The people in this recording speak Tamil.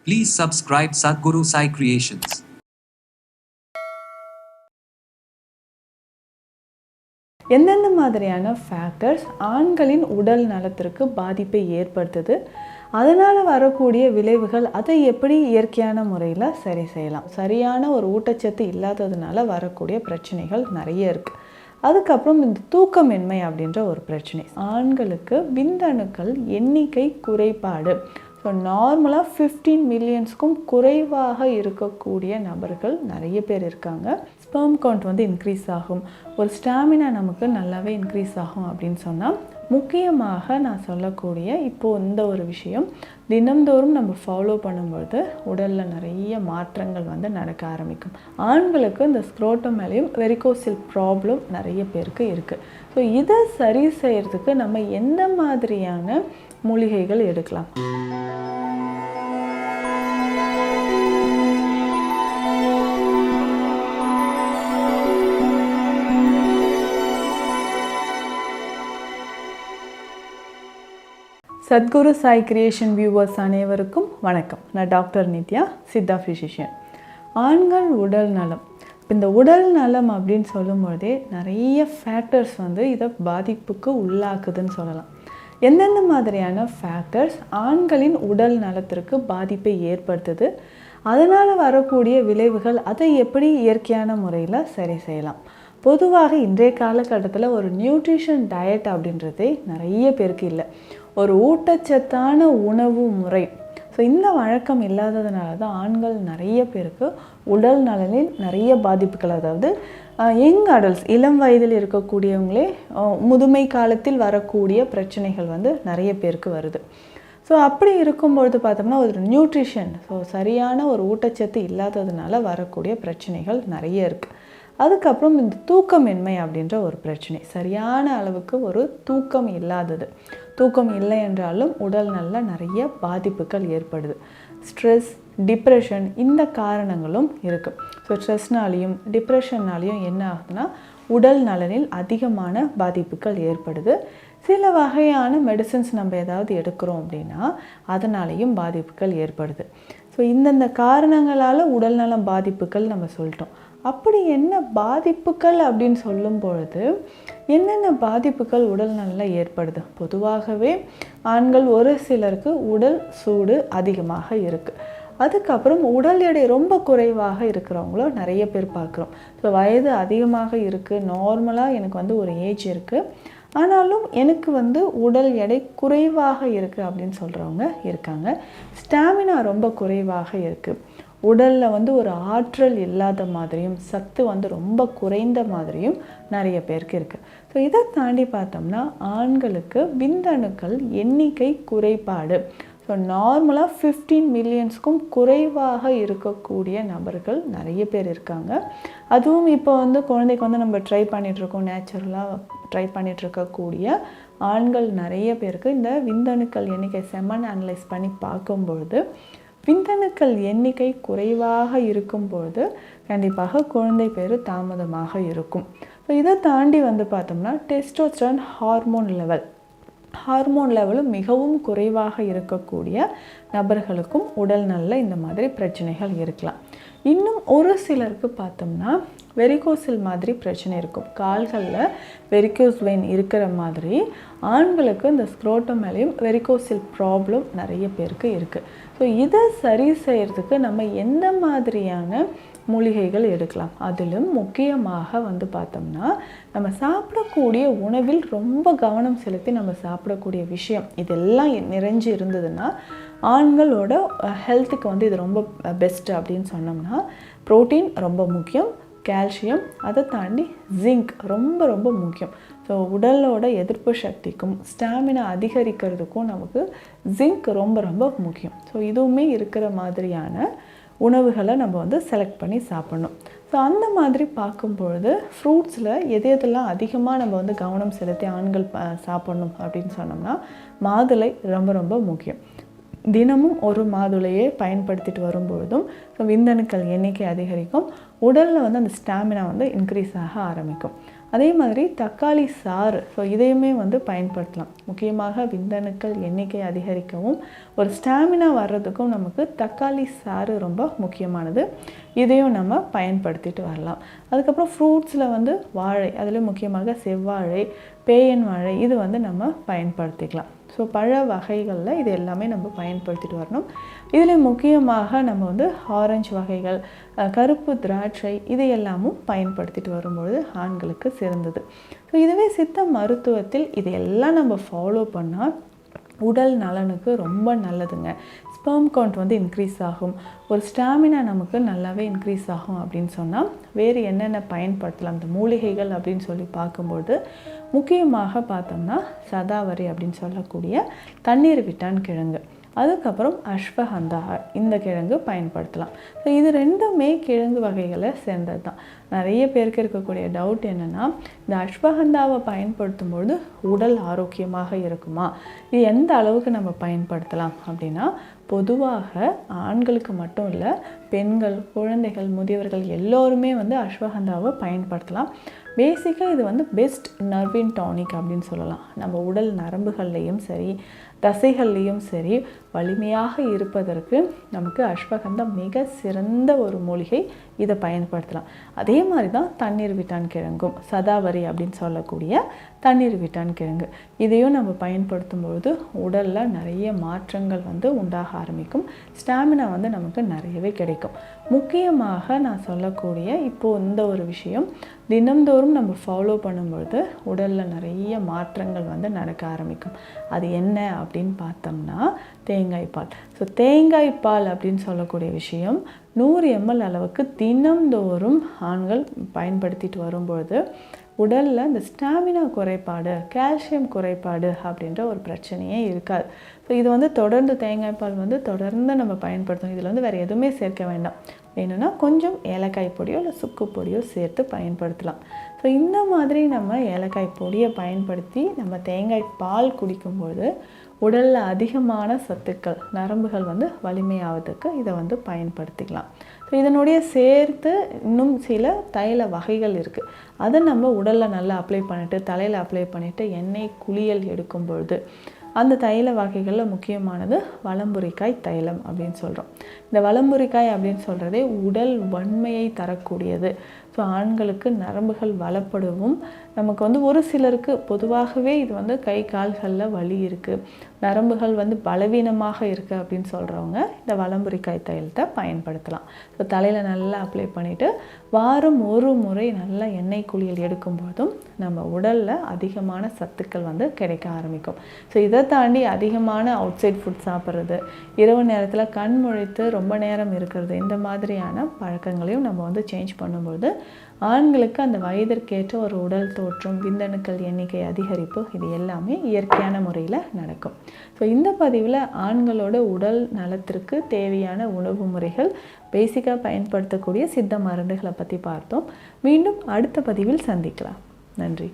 Please subscribe Sadhguru Sai Creations. எந்தெந்த மாதிரியான ஃபேக்டர்ஸ் ஆண்களின் உடல் நலத்திற்கு பாதிப்பை ஏற்படுத்துது, அதனால் வரக்கூடிய விளைவுகள், அதை எப்படி இயற்கையான முறையில் சரி செய்யலாம்? சரியான ஒரு ஊட்டச்சத்து இல்லாததுனால வரக்கூடிய பிரச்சனைகள் நிறைய இருக்குது. அதுக்கப்புறம் இந்த தூக்கமின்மை அப்படின்ற ஒரு பிரச்சனை. ஆண்களுக்கு விந்தணுக்கள் எண்ணிக்கை குறைபாடு. ஸோ நார்மலாக 15 மில்லியன்ஸ்க்கும் குறைவாக இருக்கக்கூடிய நபர்கள் நிறைய பேர் இருக்காங்க. ஸ்பெர்ம் கவுண்ட் வந்து இன்க்ரீஸ் ஆகும், ஒரு ஸ்டாமினா நமக்கு நல்லாவே இன்க்ரீஸ் ஆகும் அப்படின்னு சொன்னால், முக்கியமாக நான் சொல்லக்கூடிய இப்போது இந்த ஒரு விஷயம் தினம்தோறும் நம்ம ஃபாலோ பண்ணும்பொழுது உடலில் நிறைய மாற்றங்கள் வந்து நடக்க ஆரம்பிக்கும். ஆண்களுக்கு இந்த ஸ்க்ரோட்டம் மேலேயும் வெரிகோசில் ப்ராப்ளம் நிறைய பேருக்கு இருக்குது. ஸோ இதை சரி செய்கிறதுக்கு நம்ம எந்த மாதிரியான மூலிகைகள் எடுக்கலாம்? சத்குரு சாய் கிரியேஷன் வியூவர்ஸ் அனைவருக்கும் வணக்கம். நான் டாக்டர் நித்யா, சித்தா ஃபிசிஷியன். ஆண்கள் உடல் நலம். இந்த உடல் நலம் அப்படின்னு சொல்லும்போதே நிறைய ஃபேக்டர்ஸ் வந்து இதை பாதிப்புக்கு உள்ளாக்குதுன்னு சொல்லலாம். எந்தெந்த மாதிரியான ஃபேக்டர்ஸ் ஆண்களின் உடல் நலத்திற்கு பாதிப்பை ஏற்படுத்துது, அதனால் வரக்கூடிய விளைவுகள், அதை எப்படி இயற்கையான முறையில் சரி செய்யலாம்? பொதுவாக இன்றைய காலகட்டத்தில் ஒரு நியூட்ரிஷன் டயட் அப்படின்றதே நிறைய பேருக்கு இல்லை. ஒரு ஊட்டச்சத்தான உணவு முறை, ஸோ இந்த வழக்கம் இல்லாததுனால தான் ஆண்கள் நிறைய பேருக்கு உடல் நலனில் நிறைய பாதிப்புகள், அதாவது யங் அடல்ட்ஸ், இளம் வயதில் இருக்கக்கூடியவங்களே முதுமை காலத்தில் வரக்கூடிய பிரச்சனைகள் வந்து நிறைய பேருக்கு வருது. ஸோ அப்படி இருக்கும்பொழுது பார்த்தோம்னா ஒரு நியூட்ரிஷன், ஸோ சரியான ஒரு ஊட்டச்சத்து இல்லாததுனால வரக்கூடிய பிரச்சனைகள் நிறைய இருக்குது. அதுக்கப்புறம் இந்த தூக்கமின்மை அப்படின்ற ஒரு பிரச்சனை. சரியான அளவுக்கு ஒரு தூக்கம் இல்லாதது. தூக்கம் இல்லை என்றாலும் உடல் நல்ல நிறைய பாதிப்புகள் ஏற்படுது. ஸ்ட்ரெஸ், டிப்ரெஷன், இந்த காரணங்களும் இருக்குது. ஸோ ஸ்ட்ரெஸ்னாலையும் டிப்ரெஷன்னாலையும் என்ன ஆகுதுன்னா உடல் நலனில் அதிகமான பாதிப்புகள் ஏற்படுது. சில வகையான மெடிசன்ஸ் நம்ம ஏதாவது எடுக்கிறோம் அப்படின்னா அதனாலேயும் பாதிப்புகள் ஏற்படுது. ஸோ இந்தந்த காரணங்களால் உடல்நலம் பாதிப்புகள் நம்ம சொல்லிட்டோம். அப்படி என்ன பாதிப்புகள் அப்படின்னு சொல்லும் பொழுது என்னென்ன பாதிப்புகள் உடல் நல்லா ஏற்படுது? பொதுவாகவே ஆண்கள் ஒரு சிலருக்கு உடல் சூடு அதிகமாக இருக்குது. அதுக்கப்புறம் உடல் எடை ரொம்ப குறைவாக இருக்கிறவங்களும் நிறைய பேர் பார்க்குறோம். ஸோ வயது அதிகமாக இருக்குது, நார்மலாக எனக்கு வந்து ஒரு ஏஜ் இருக்குது, ஆனாலும் எனக்கு வந்து உடல் எடை குறைவாக இருக்குது அப்படின்னு சொல்கிறவங்க இருக்காங்க. ஸ்டாமினா ரொம்ப குறைவாக இருக்குது, உடலில் வந்து ஒரு ஆற்றல் இல்லாத மாதிரியும் சத்து வந்து ரொம்ப குறைந்த மாதிரியும் நிறைய பேருக்கு இருக்குது. ஸோ இதை தாண்டி பார்த்தோம்னா ஆண்களுக்கு விந்தணுக்கள் எண்ணிக்கை குறைபாடு. ஸோ நார்மலாக 15 மில்லியன்ஸ்க்கும் குறைவாக இருக்கக்கூடிய நபர்கள் நிறைய பேர் இருக்காங்க. அதுவும் இப்போ வந்து குழந்தைக்கு வந்து நம்ம ட்ரை பண்ணிகிட்ருக்கோம், நேச்சுரலாக ட்ரை பண்ணிகிட்ருக்கக்கூடிய ஆண்கள் நிறைய பேருக்கு இந்த விந்தணுக்கள் எண்ணிக்கை செமன் அனலைஸ் பண்ணி பார்க்கும்பொழுது விந்தணுக்கள் எண்ணிக்கை குறைவாக இருக்கும்பொழுது கண்டிப்பாக குழந்தை பேர் தாமதமாக இருக்கும். ஸோ இதை தாண்டி வந்து பார்த்தோம்னா டெஸ்டோஸ்டெரான் ஹார்மோன் லெவலும் மிகவும் குறைவாக இருக்கக்கூடிய நபர்களுக்கும் உடல் நல்ல இந்த மாதிரி பிரச்சனைகள் இருக்கலாம். இன்னும் ஒரு சிலருக்கு பார்த்தோம்னா வெரிகோசில் மாதிரி பிரச்சனை இருக்கும். கால்களில் வெரிகோஸ் வெயின் இருக்கிற மாதிரி ஆண்களுக்கு இந்த ஸ்க்ரோட்டம் மேலேயும் வெரிகோசில் ப்ராப்ளம் நிறைய பேருக்கு இருக்குது. ஸோ இதை சரி செய்கிறதுக்கு நம்ம எந்த மாதிரியான மூலிகைகள் எடுக்கலாம்? அதிலும் முக்கியமாக வந்து பார்த்தோம்னா நம்ம சாப்பிடக்கூடிய உணவில் ரொம்ப கவனம் செலுத்தி நம்ம சாப்பிடக்கூடிய விஷயம் இதெல்லாம் நிறைஞ்சு இருந்ததுன்னா ஆண்களோட ஹெல்த்துக்கு வந்து இது ரொம்ப பெஸ்ட்டு அப்படின்னு சொன்னோம்னா ப்ரோட்டீன் ரொம்ப முக்கியம், கால்சியம், அதை தாண்டி ஜிங்க் ரொம்ப ரொம்ப முக்கியம். ஸோ உடலோட எதிர்ப்பு சக்திக்கும் ஸ்டாமினா அதிகரிக்கிறதுக்கும் நமக்கு ஜிங்க் ரொம்ப ரொம்ப முக்கியம். ஸோ இதுவுமே இருக்கிற மாதிரியான உணவுகளை நம்ம வந்து செலக்ட் பண்ணி சாப்பிட்ணும். ஸோ அந்த மாதிரி பார்க்கும்பொழுது ஃப்ரூட்ஸில் எதெல்லாம் அதிகமாக நம்ம வந்து கவனம் செலுத்தி ஆண்கள் சாப்பிட்ணும் அப்படின்னு சொன்னோம்னா மாதுளை ரொம்ப ரொம்ப முக்கியம். தினமும் ஒரு மாதுளையை பயன்படுத்திட்டு வரும்பொழுதும் விந்தணுக்கள் எண்ணிக்கை அதிகரிக்கும், உடலில் வந்து அந்த ஸ்டாமினா வந்து இன்க்ரீஸ் ஆக ஆரம்பிக்கும். அதே மாதிரி தக்காளி சாறு, ஸோ இதையுமே வந்து பயன்படுத்தலாம். முக்கியமாக விந்தணுக்கள் எண்ணிக்கை அதிகரிக்கவும் ஒரு ஸ்டாமினா வர்றதுக்கும் நமக்கு தக்காளி சாறு ரொம்ப முக்கியமானது. இதையும் நம்ம பயன்படுத்திட்டு வரலாம். அதுக்கப்புறம் ஃப்ரூட்ஸில் வந்து வாழை, அதில் முக்கியமாக செவ்வாழை, பேயன் வாழை, இது வந்து நம்ம பயன்படுத்திக்கலாம். ஸோ பழ வகைகளில் இது எல்லாமே நம்ம பயன்படுத்திட்டு வரணும். இதில் முக்கியமாக நம்ம வந்து ஆரஞ்சு வகைகள், கருப்பு திராட்சை, இது எல்லாமும் பயன்படுத்திட்டு வரும்பொழுது ஆண்களுக்கு சிறந்தது. ஸோ இதுவே சித்த மருத்துவத்தில் இதையெல்லாம் நம்ம ஃபாலோ பண்ணால் உடல் நலனுக்கு ரொம்ப நல்லதுங்க. ஸ்பெர்ம் கவுண்ட் வந்து இன்க்ரீஸ் ஆகும், ஒரு ஸ்டாமினா நமக்கு நல்லாவே இன்க்ரீஸ் ஆகும். அப்படின்னு சொன்னால் வேறு என்னென்ன பயன்படுத்தலாம் இந்த மூலிகைகள் அப்படின்னு சொல்லி பார்க்கும்போது, முக்கியமாக பார்த்தோம்னா சதாவரி அப்படின்னு சொல்லக்கூடிய தண்ணீர் விட்டான் கிழங்கு, அதுக்கப்புறம் அஸ்வகந்தா, இந்த கிழங்கு பயன்படுத்தலாம். ஸோ இது ரெண்டுமே கிழங்கு வகைகளை சேர்ந்தது தான். நிறைய பேருக்கு இருக்கக்கூடிய டவுட் என்னென்னா, இந்த அஸ்வகந்தாவை பயன்படுத்தும்பொழுது உடல் ஆரோக்கியமாக இருக்குமா, இது எந்த அளவுக்கு நம்ம பயன்படுத்தலாம் அப்படின்னா, பொதுவாக ஆண்களுக்கு மட்டும் இல்லை, பெண்கள், குழந்தைகள், முதியவர்கள் எல்லோருமே வந்து அஸ்வகந்தாவை பயன்படுத்தலாம். பேசிக்காக இது வந்து பெஸ்ட் நர்வின் டானிக் அப்படின்னு சொல்லலாம். நம்ம உடல் நரம்புகள்லேயும் சரி, தசைகள்லேயும் சரி வலிமையாக இருப்பதற்கு நமக்கு அஸ்வகந்தா மிக சிறந்த ஒரு மூலிகை. இதை பயன்படுத்தலாம். அதே மாதிரி தான் தண்ணீர் விட்டான் கிழங்கும், சதாவரி அப்படின்னு சொல்லக்கூடிய தண்ணீர் விட்டான் கிழங்கு, இதையும் நம்ம பயன்படுத்தும் பொழுது உடலில் நிறைய மாற்றங்கள் வந்து உண்டாக ஆரம்பிக்கும். ஸ்டாமினா வந்து நமக்கு நிறையவே கிடைக்கும். முக்கியமாக நான் சொல்லக்கூடிய இப்போது இந்த ஒரு விஷயம் தினம்தோறும் நம்ம ஃபாலோ பண்ணும்பொழுது உடலில் நிறைய மாற்றங்கள் வந்து நடக்க ஆரம்பிக்கும். அது என்ன அப்படின்னு பார்த்தோம்னா தேங்காய் பால். ஸோ தேங்காய் பால் அப்படின்னு சொல்லக்கூடிய விஷயம் 100 ml அளவுக்கு தினம்தோறும் ஆண்கள் பயன்படுத்திட்டு வரும்பொழுது உடலில் இந்த ஸ்டாமினா குறைபாடு, கால்சியம் குறைபாடு அப்படின்ற ஒரு பிரச்சனையே இருக்காது. ஸோ இது வந்து தொடர்ந்து தேங்காய் பால் வந்து தொடர்ந்து நம்ம பயன்படுத்தணும். இதில் வந்து வேறு எதுவுமே சேர்க்க வேண்டாம். வேணும்னா கொஞ்சம் ஏலக்காய் பொடியோ இல்லை சுக்கு பொடியோ சேர்த்து பயன்படுத்தலாம். ஸோ இந்த மாதிரி நம்ம ஏலக்காய் பொடியை பயன்படுத்தி நம்ம தேங்காய் பால் குடிக்கும்பொழுது உடலில் அதிகமான சத்துக்கள், நரம்புகள் வந்து வலிமையாவதுக்கு இதை வந்து பயன்படுத்திக்கலாம். ஸோ இதனுடைய சேர்த்து இன்னும் சில தைல வகைகள் இருக்குது. அதை நம்ம உடலில் நல்லா அப்ளை பண்ணிவிட்டு, தலையில் அப்ளை பண்ணிவிட்டு எண்ணெய் குளியல் எடுக்கும் பொழுது அந்த தைல வகைகளில் முக்கியமானது வலம்புரிக்காய் தைலம் அப்படின்னு சொல்கிறோம். இந்த வலம்புரிக்காய் அப்படின்னு சொல்கிறதே உடல் வன்மையை தரக்கூடியது. ஸோ ஆண்களுக்கு நரம்புகள் வளப்படவும், நமக்கு வந்து ஒரு சிலருக்கு பொதுவாகவே இது வந்து கை கால்களில் வலி இருக்குது, நரம்புகள் வந்து பலவீனமாக இருக்குது அப்படின்னு சொல்கிறவங்க இந்த வலம்புரிக்காய் தைலத்தை பயன்படுத்தலாம். ஸோ தலையில் நல்லா அப்ளை பண்ணிவிட்டு வாரம் ஒரு முறை நல்லா எண்ணெய் குளியல் எடுக்கும்போதும் நம்ம உடலில் அதிகமான சத்துக்கள் வந்து கிடைக்க ஆரம்பிக்கும். ஸோ இதை தாண்டி அதிகமான அவுட் சைட் ஃபுட் சாப்பிட்றது, இரவு நேரத்தில் கண் முழித்து ரொம்ப நேரம் இருக்கிறது, இந்த மாதிரியான பழக்கங்களையும் நம்ம வந்து சேஞ்ச் பண்ணும்போது ஆண்களுக்கு அந்த வயதிற்கேற்ற ஒரு உடல் தோற்றம், விந்தணுக்கள் எண்ணிக்கை அதிகரிப்பு, இது எல்லாமே இயற்கையான முறையில் நடக்கும். ஸோ இந்த பதிவில் ஆண்களோட உடல் நலத்திற்கு தேவையான உணவு முறைகள், பேசிக்காக பயன்படுத்தக்கூடிய சித்த மருந்துகளை பற்றி பார்த்தோம். மீண்டும் அடுத்த பதிவில் சந்திக்கலாம். நன்றி.